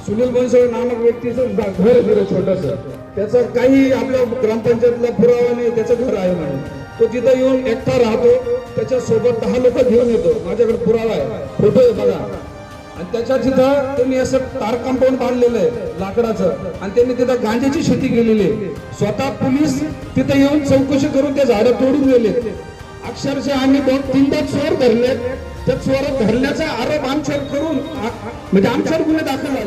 सुनील बनसोडे नामक व्यक्तीचं घर आहे छोटस, त्याचं काही आपल्या ग्रामपंचायतला पुरावा नाही, त्याचं घर आहे म्हणून तो तिथं येऊन एकटा राहतो, त्याच्या सोबत 10 लोक घेऊन येतो, माझ्याकडे पुरावा आहे, फोटो आहे बघा. आणि त्याच्या तिथं त्यांनी असं तार कंपाऊंड बांधलेलं आहे लाकडाचं, आणि त्यांनी तिथं गांजाची शेती केलेली आहे. स्वतः पोलीस तिथं येऊन चौकशी करून ते झाडं तोडून गेले. अक्षरशः आम्ही 2-3दा चोर धरले, त्या चोर धरल्याचा आरोप आमच्यावर करून म्हणजे आमच्यावर गुन्हे दाखल झाले.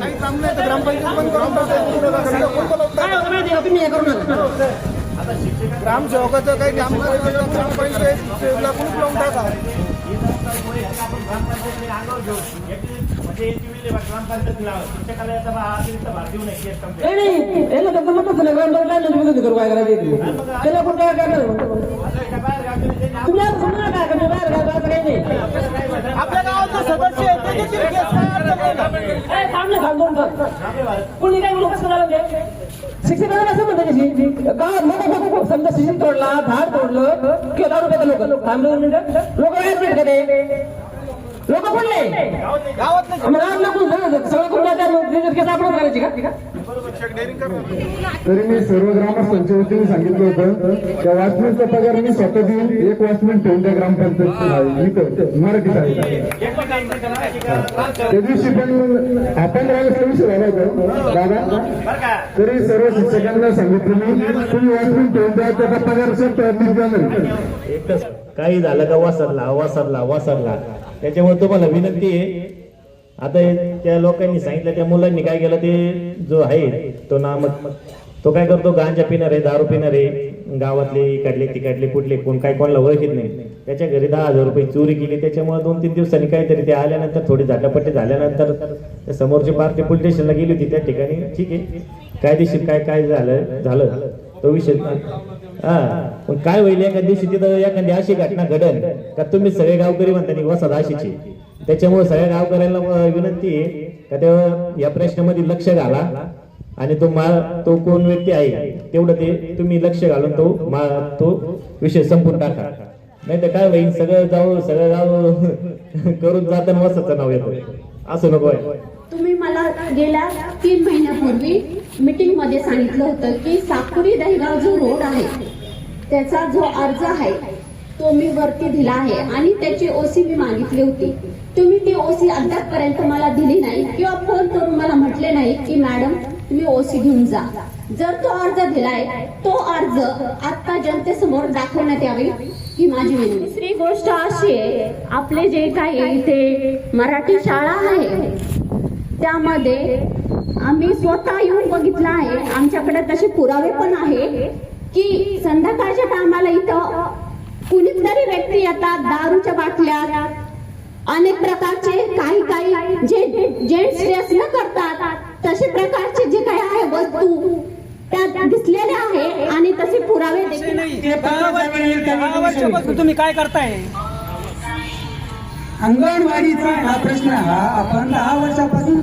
ग्रामसेवकाचं काही काम ग्रामपंचायतीला कुलूप लावून टाका. आपल्या गावाचे सदस्य कोणी काय शिक्षकांना असं म्हणतात गावात समजा शिक्षण तोडला, झाड तोडलं किंवा दारू रुपयाचा लोक थांबले 2 मिनिटं, लोक काय लोक पडले तरी मी सर्व ग्रामस्थांच्या वतीने सांगितलं होतं त्या वॉचमॅनचा पगार मी स्वतः देऊन 1 वॉचमॅन ठेवून त्या ग्रामपंचायत मराठी शाळेत. त्या दिवशी पण आपण राहायचा विषय झाला होता दादा, तरी सर्व शिक्षकांना सांगितलं मी तुम्ही वॉचमॅन ठेवून द्या, त्याचा पगार एकच काही झालं का वासरला त्याच्यामुळे तुम्हाला विनंती आहे. आता त्या लोकांनी सांगितलं, त्या मुलांनी काय केलं, ते जो आहे तो काय करतो, गांजा पिणार आहे, दारू पिणार आहे, गावातले इकडले तिकडले कुठले कोण काय कोणाला ओळखीत नाही, त्याच्या घरी 10,000 रुपये चोरी केली. त्याच्यामुळे 2-3 दिवसांनी काहीतरी ते आल्यानंतर थोडी झाटापट्टी झाल्यानंतर समोरची पार्टी पोलीस स्टेशनला गेली होती. त्या ठिकाणी ठीक आहे, कायदेशीर काय झालं तो विषय. पण काय होईल, एखाद्या दिवशी तिथं एखादी अशी घटना घडल का तुम्ही सगळे गावकरी म्हणता वसाहत अशीची. त्याच्यामुळे सगळ्या गावकऱ्यांना विनंती आहे का तेव्हा या प्रश्नामध्ये लक्ष घाला, आणि तो कोण व्यक्ती आहे तेवढं ते तुम्ही लक्ष घालून तो विषय संपून टाका. नाही तर काय होईल, सगळं गाव करून जाताना वसाचं नाव येतं, असं नको आहे. तुम्ही मला गेल्या 3 महिन्यापूर्वी मीटिंग मध्ये सांगितलं होतं की साकुरी दहिगाव जो रोड आहे त्याचा जो अर्ज आहे तो मी वरती दिला आहे, आणि त्याची ओसी मी मागितली होती. तुम्ही ती ओसी अद्यापपर्यंत मला दिली नाही, किंवा फोन करून मला म्हटले नाही की मॅडम तुम्ही ओसी घेऊन जा. जर तो अर्ज दिलाय, तो अर्ज आता जनतेसमोर दाखवण्यात यावी ही माझी विनंती. दुसरी गोष्ट अशी आहे, आपले जे काही इथे मराठी शाळा आहे त्यामध्ये आम्ही स्वतः येऊन बघितलं आहे, आमच्याकडे तसे पुरावे पण आहे की संध्याकाळच्या टायमाला इथं कुणीतरी व्यक्ती येतात, दारूच्या बाटल्या, अनेक प्रकारचे काही जे जेंट्स ड्रेस न करतात तसे प्रकारचे जे काही आहे वस्तू त्या दिसलेल्या आहे, आणि तसे पुरावे तुम्ही काय करताय? अंगणवाडीचा हा प्रश्न आपण 10 वर्षापासून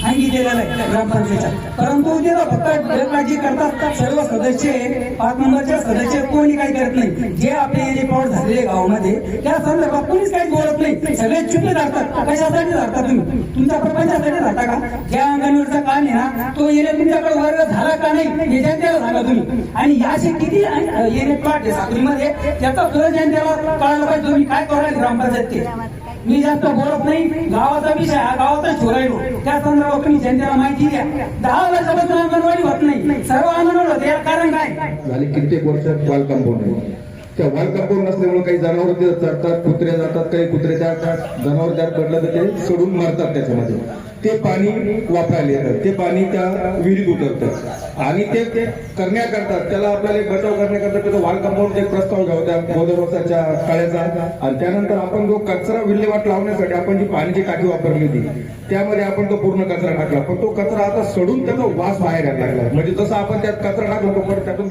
सांगितलेला आहे ग्रामपंचायतीचा, परंतु जे फक्त गैरकाळजी करतात सर्व सदस्य, 5 नंबरच्या सदस्य कोणी काही करत नाही. जे आपले रिपोर्ट झालेले गावामध्ये त्या संदर्भात कोणीच काही बोलत नाही, सगळे चुप राहतात. कशासाठी राहतात तुम्ही? तुमच्या प्रपंचासाठी राहता का? ज्या अंगणवाडीचा काम आहे ना तो एरिया तुमच्याकडे वर्ग झाला का नाही हे जनतेला सांगा तुम्ही. आणि याचे किती एरिया प्लॉट आहे साखरीमध्ये त्याचा सुद्धा जनतेला कळायला पाहिजे तुम्ही काय करायला ग्रामपंचायत. मी जास्त बोलत नाही, गावाचा विषय हा गावाचा छोरायलो, त्या संदर्भात तुम्ही जनतेला माहिती द्या. 10 वर्षापासून अंगणवाडी होत नाही, सर्व अंगणवाडी होते, याला कारण काय? झाले कित्येक वर्षात वाल कंपाऊंड आहे. त्या वाल कंपाऊंड नसल्यामुळे काही जनावर चढतात, कुत्रे जातात, काही कुत्र्याच्या जनावर त्यात पडलं तर ते सोडून मारतात. त्याच्यामध्ये ते पाणी वापरायला येतं, ते पाणी त्या विहिरीत उतरतं, आणि ते करण्याकरता त्याला आपल्याला एक बचाव करण्याकरता त्याचा वाल कंपाऊंड एक प्रस्ताव घ्यावा त्या 2 वर्षाच्या काळाचा. आणि त्यानंतर आपण जो कचरा विल्हेवाट लावण्यासाठी आपण जी पाण्याची टाकी वापरली होती त्यामध्ये आपण तो पूर्ण कचरा टाकला, पण तो कचरा आता सडून त्याचा वास बाहेर यायला लागला. म्हणजे जसं आपण त्यात कचरा टाकलो तो परत त्यातून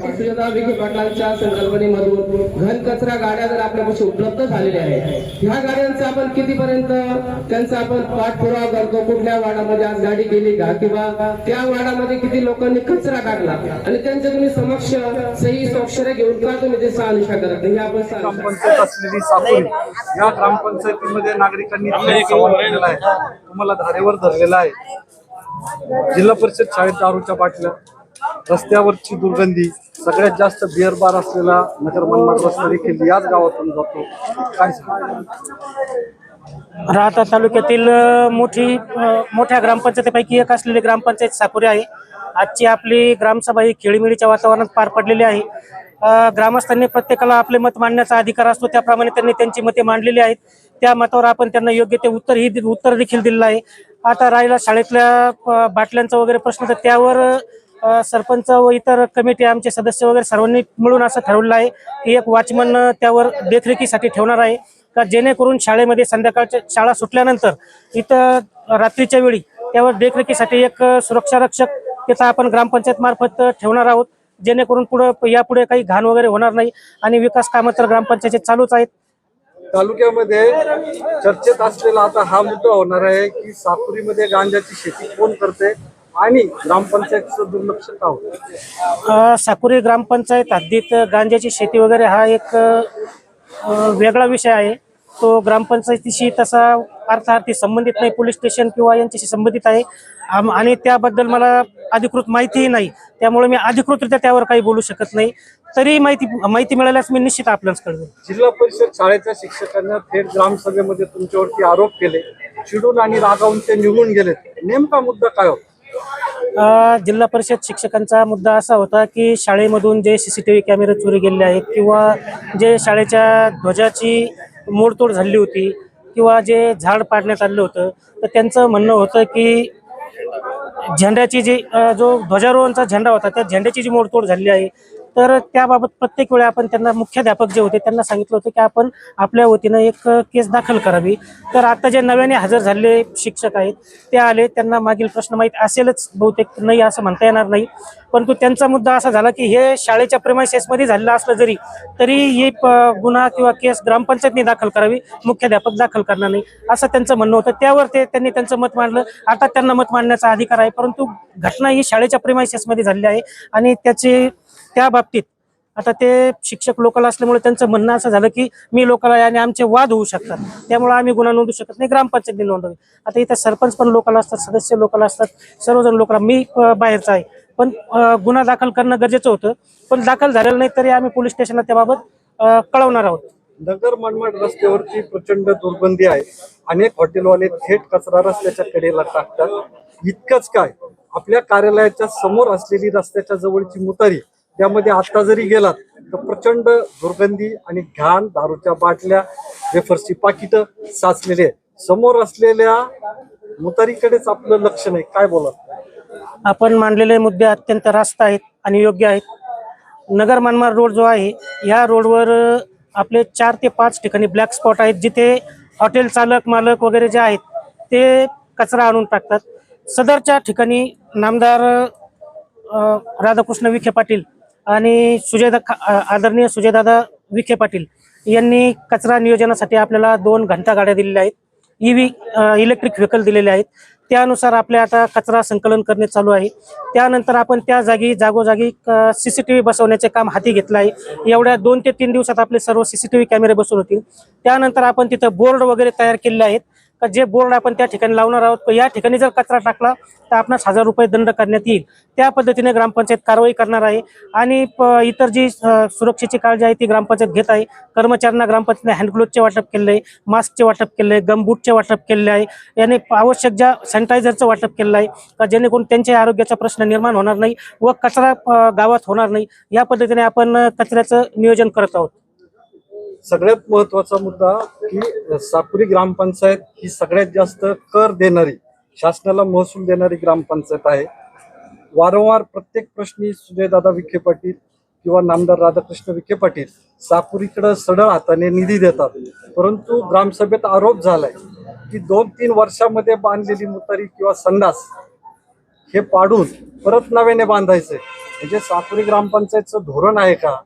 विखे पाटलांच्या संकल्पनेमधून घन कचरा गाड्या जर आपल्यापाशी उपलब्ध झालेल्या आहेत, ह्या गाड्यांचा आपण कितीपर्यंत त्यांचा आपण पाठपुरावा करतो, कुठल्या वाडामध्ये आज गाडी गेली का, किंवा त्या वाडामध्ये किती लोकांनी कचरा टाकला, आणि त्यांच्या तुम्ही समक्ष सही स्वाक्षऱ्या घेऊन का तुम्ही ते सहानिशा करत नाही? आपण ग्रामपंचायत असलेली साकुरी या ग्रामपंचायतीमध्ये नागरिकांनी तुम्हाला धारेवर धरलेला आहे. जिल्हा परिषद शाळेत दारूच्या बाटल्या, रस्त्यावरची दुर्गंधी, सगळ्यात जास्त बिअर बार असलेला नगर मनमाड रस्ता देखील याच गावातून जातो. काय सांगा? राहता तालुक्यातील मोठ्या ग्रामपंचायतीपैकी एक असलेली ग्रामपंचायत साकुरी आहे. आजची आपली ग्रामसभा ही खेळीमेळीच्या वातावरणात पार पडलेली आहे. ग्रामस्थांनी प्रत्येकाला आपले मत मांडण्याचा अधिकार असतो, त्याप्रमाणे त्यांनी त्यांची मते मांडलेली आहेत. त्या मतावर आपण त्यांना योग्य ते उत्तर देखील दिलेलं आहे. आता राहिला शाळेतल्या बाटल्यांचा वगैरे प्रश्न, तर त्यावर सरपंच व इतर कमिटी आमचे सदस्य वगैरे सर्वांनी मिळून असं ठरवलं आहे की एक वॉचमन त्यावर देखरेखीसाठी ठेवणार आहे, का जेणेकरून शाळेमध्ये संध्याकाळच्या शाळा सुटल्यानंतर इथं रात्रीच्या वेळी त्यावर देखरेखीसाठी एक सुरक्षा रक्षक त्याचा आपण ग्रामपंचायत मार्फत ठेवणार आहोत, जेणेकरून यापुढे काही घाण वगैरे होणार नाही. आणि विकास कामं तर ग्रामपंचायतीत चालूच आहेत. तालुक्यामध्ये चर्चेत असलेला आता हा मुद्दा होणार आहे की साकुरीमध्ये गांजाची शेती कोण करते आणि ग्रामपंचायतचं दुर्लक्ष का होतं? साकुरी ग्रामपंचायत हद्दीत गांजाची शेती वगैरे हा एक वेगळा विषय आहे. तो ग्रामपंचायतीशी तसा अर्थार्थी संबंधित नाही, पोलीस स्टेशन किंवा यांच्याशी संबंधित आहे. आणि त्याबद्दल मला अधिकृत माहितीही नाही, त्यामुळे मी अधिकृतरित्या त्यावर काही बोलू शकत नाही. तरी माहिती मिळाल्यास मी निश्चित आपल्याला कळवेन. जिल्हा परिषद शाळेच्या शिक्षकांना थेट ग्रामसभेमध्ये तुमच्यावरती आरोप केले, चिडून आणि रागावून ते निघून गेलेत. नेमका मुद्दा काय होता? जिल्हा परिषद शिक्षकांचा मुद्दा असा होता की शाळेमधून जे CCTV कॅमेरे चोरी गेलेले आहेत किंवा जे शाळेच्या ध्वजाची मोडतोड झाली होती किंवा जे झाड पाडण्यात आलं होतं, तर त्यांचं म्हणणं होतं की झेंड्याची जो ध्वजारोहणचा झेंडा होता त्या झेंड्याची जी मोडतोड झाली आहे, तर त्याबाबत प्रत्येक वेळा आपण त्यांना मुख्याध्यापक जे होते त्यांना सांगितलं होतं की आपण आपल्या वतीनं एक केस दाखल करावी. तर आता जे नव्याने हजर झालेले शिक्षक आहेत ते आले, त्यांना मागील प्रश्न माहीत असेलच, बहुतेक नाही असं म्हणता येणार नाही, परंतु त्यांचा मुद्दा असा झाला की हे शाळेच्या प्रेमायसेसमध्ये झालेलं असलं तरी हे गुन्हा किंवा केस ग्रामपंचायतने दाखल करावी, मुख्याध्यापक दाखल करणार नाही असं त्यांचं म्हणणं होतं. त्यावर त्यांनी त्यांचं मत मांडलं. आता त्यांना मत मांडण्याचा अधिकार आहे, परंतु घटना ही शाळेच्या प्रेमायसेसमध्ये झालेली आहे आणि त्या बाबतीत आता ते शिक्षक लोकल असल्यामुळे त्यांचं म्हणणं असं झालं की मी लोकल आहे आणि आमचे वाद होऊ शकतात, त्यामुळे आम्ही गुन्हा नोंदवू शकत नाही, ग्रामपंचायतीने नोंदवावी. आता इथं सरपंच पण लोकल असतात, सदस्य लोकल असतात, सर्वजण लोकल, मी बाहेरचा आहे, पण गुन्हा दाखल करणं गरजेचं होतं, पण दाखल झालेलं नाही तरी आम्ही पोलीस स्टेशनला त्याबाबत कळवणार आहोत. नगर मनमाड रस्त्यावरची प्रचंड दुर्गंधी आहे. अनेक हॉटेलवाले थेट कचरा रस्त्याच्या कडेला टाकतात. इतकंच काय, आपल्या कार्यालयाच्या समोर असलेली रस्त्याच्या जवळची मुतारी, त्यामध्ये आता जरी गेलात तर प्रचंड दुर्गंधी आणि घाण, दारूच्या बाटल्या, वेफर्सची पाकिटं साचलेली आहे. समोर असलेल्या मुतारीकडेच आपलं लक्ष नाही. काय बोला? आपण मांडलेले मुद्दे अत्यंत रास्त आहेत आणि योग्य आहेत. नगर मनमाड रोड जो आहे, या रोडवर आपले 4 ते 5 ठिकाणी ब्लॅक स्पॉट आहेत, जिथे हॉटेल चालक मालक वगैरे जे आहेत ते कचरा आणून टाकतात. सदरच्या ठिकाणी नामदार राधाकृष्ण विखे पाटील आणि आदरणीय सुजयदादा विखे पाटील यांनी कचरा नियोजनासाठी आपल्याला 2 घंटा गाड्या दिलेल्या आहेत, इलेक्ट्रिक व्हेकल दिलेले आहेत. त्यानुसार आपल्या आता कचरा संकलन करणे चालू आहे. त्यानंतर आपण त्या जागोजागी CCTV बसवण्याचे काम हाती घेतलं आहे. एवढ्या 2 ते 3 दिवसात आपले सर्व CCTV कॅमेरे बसवून होतील. त्यानंतर आपण तिथं बोर्ड वगैरे तयार केलेले आहेत, का जे बोर्ड आपण त्या ठिकाणी लावणार आहोत. या ठिकाणी जर कचरा टाकला तर आपणास 1000 रुपये दंड करण्यात येईल. त्या पद्धतीने ग्रामपंचायत कारवाई करणार आहे. आणि इतर जी सुरक्षेची काळजी आहे ती ग्रामपंचायत घेत आहे. कर्मचाऱ्यांना ग्रामपंचायतने हँडग्लोव्हचे वाटप केले आहे, मास्कचे वाटप केले आहे, गमबूटचे वाटप केले आहे, याने आवश्यक ज्या सॅनिटायझरचं वाटप केलं आहे, का जेणेकरून त्यांच्या आरोग्याचा प्रश्न निर्माण होणार नाही व कचरा गावात होणार नाही. या पद्धतीने आपण कचऱ्याचं नियोजन करत आहोत. सगळ्यात महत्वाचा मुद्दा की साकुरी ग्रामपंचायत ही सगळ्यात जास्त कर देणारी, शासनाला महसूल देणारी ग्रामपंचायत आहे. वारंवार प्रत्येक प्रश्नी सुजयदादा विखे पाटील किंवा नामदार राधाकृष्ण विखे पाटील साकुरीकडे सढळ हाताने निधी देतात, परंतु ग्रामसभेत आरोप झालाय की 2-3 वर्षामध्ये बांधलेली मुतारी किंवा संडास हे पाडून परत नव्याने बांधायचंय. म्हणजे साकुरी ग्रामपंचायतचं धोरण आहे का,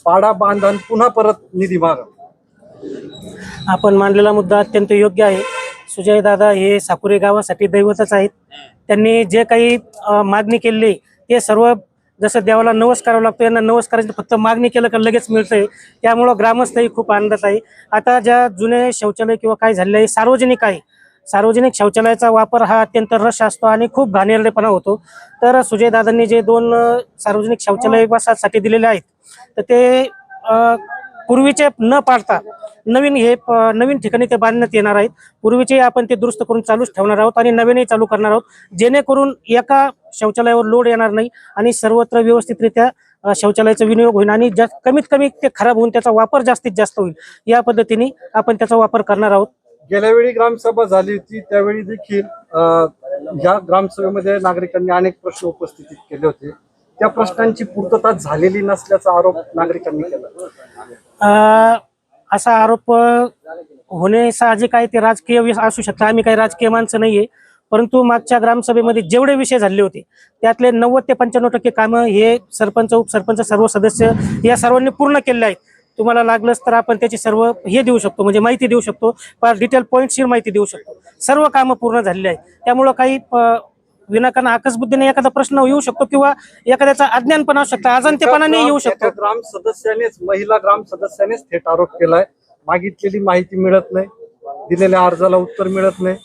पाडा बांधा पुन्हा परत निधी मागा? आपण मांडलेला मुद्दा अत्यंत योग्य आहे. सुजयदादा हे साकुरी गावासाठी दैवतच आहेत. त्यांनी जे काही मागणी केली ते सर्व, जसं देवाला नवस करावा लागतो, यांना नवस करायचं फक्त मागणी केलं का लगेच मिळतंय. त्यामुळं ग्रामस्थही खूप आनंदात आहे. आता ज्या जुने शौचालय किंवा काय झालेलं आहे सार्वजनिक आहे, सार्वजनिक शौचालयाचा वापर हा अत्यंत रश असतो आणि खूप घाणेरडेपणा होतो. तर सुजयदादांनी जे 2 सार्वजनिक शौचालय विकासासाठी दिलेले आहेत, तर ते पूर्वीचे न पाडता नवीन ठिकाणी ते बांधण्यात येणार आहेत. पूर्वीचे आपण ते दुरुस्त करून चालूच ठेवणार आहोत आणि नवीनही चालू करणार आहोत, जेणेकरून एका शौचालयावर लोड येणार नाही आणि सर्वत्र व्यवस्थितरित्या शौचालयाचा विनियोग होईल आणि कमीत कमी ते खराब होऊन त्याचा वापर जास्तीत जास्त होईल. या पद्धतीने आपण त्याचा वापर करणार आहोत. गेल्या वेळी ग्रामसभा झाली होती त्यावेळी देखील या ग्रामसभेमध्ये नागरिकांनी अनेक प्रश्न उपस्थित केले होते. त्या प्रश्नांची पूर्तता झालेली नसल्याचा आरोप नागरिकांनी केला. असा आरोप होणे साहजिक आहे. ते राजकीय असू शकतं. आम्ही काही राजकीय माणसं नाहीये, परंतु मागच्या ग्रामसभेमध्ये जेवढे विषय झाले होते त्यातले 90 ते 95% कामं हे सरपंच, उपसरपंच, सर्व सदस्य या सर्वांनी पूर्ण केले आहेत. तुम्हाला लागलंच तर आपण त्याची सर्व देऊ शकतो, म्हणजे माहिती देऊ शकतो, डिटेल पॉईंटशीर माहिती देऊ शकतो. सर्व कामं पूर्ण झालेली आहेत. त्यामुळं काही विनाकारण आकसबुद्धीने एखादा प्रश्न येऊ शकतो किंवा एखाद्याचा अज्ञानपणा असू शकतो, अजाणतेपणाने येऊ शकतो. ग्राम सदस्यानेच, महिला ग्राम सदस्यानेच थेट आरोप केलाय. मागितलेली माहिती मिळत नाही, दिलेल्या अर्जाला उत्तर मिळत नाही,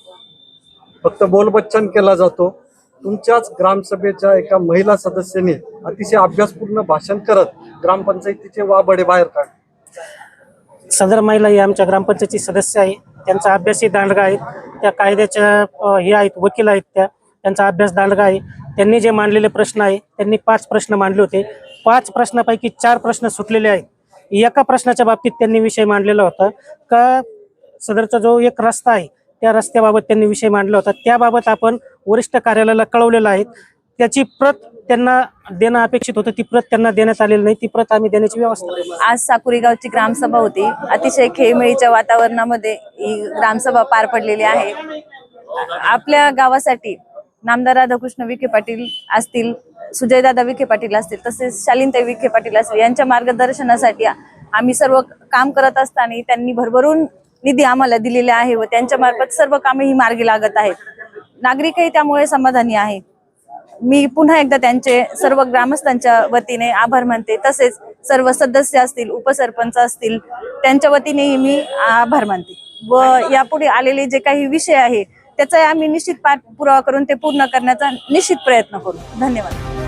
फक्त बोलबच्चन केला जातो. तुमच्याच ग्रामसभेच्या एका महिला सदस्याने अतिशय अभ्यासपूर्ण भाषण करत ग्रामपंचायतीचे वाबडे बाहेर काढले. सदर महिला ही आमच्या ग्रामपंचायतीची सदस्य आहे. त्यांचा अभ्यासही दांडगा आहे. त्या कायद्याच्या हे आहेत, वकील आहेत. त्यांचा अभ्यास दांडगा आहे. त्यांनी जे मांडलेले प्रश्न आहे, त्यांनी 5 प्रश्न मांडले होते. 5 प्रश्नापैकी 4 प्रश्न सुटलेले आहेत. एका प्रश्नाच्या बाबतीत त्यांनी विषय मांडलेला होता का सदरचा जो एक रस्ता आहे त्या रस्त्याबाबत त्यांनी विषय मांडला होता. त्याबाबत आपण वरिष्ठ कार्यालयाला कळवलेलं आहे. त्याची प्रत त्यांना देणं अपेक्षित होतं. ती प्रत त्यांना देण्यात आलेली नाही. ती प्रत आम्ही देण्याची व्यवस्था केली. आज साकुरी गावची ग्रामसभा होती. अतिशय खेळमेळीच्या वातावरणामध्ये ही ग्रामसभा पार पडलेली आहे. आपल्या गावासाठी नामदार राधाकृष्ण विखे पाटील असतील, सुजयदादा विखे पाटील असतील, तसेच शालीनताई विखे पाटील असतील यांच्या मार्गदर्शनासाठी आम्ही सर्व काम करत असताना त्यांनी भरभरून निधी आम्हाला दिलेला आहे व त्यांच्या मार्फत सर्व कामे ही मार्गी लागत आहेत. नागरिकही त्यामुळे समाधानी आहेत. मी पुन्हा एकदा त्यांचे सर्व ग्रामस्थांच्या वतीने आभार मानते. तसेच सर्व सदस्य असतील, उपसरपंच असतील, त्यांच्या वतीनेही मी आभार मानते व यापुढे आलेले जे काही विषय आहे त्याचा आम्ही निश्चित पाठपुरावा करून ते पूर्ण करण्याचा निश्चित प्रयत्न करू. धन्यवाद.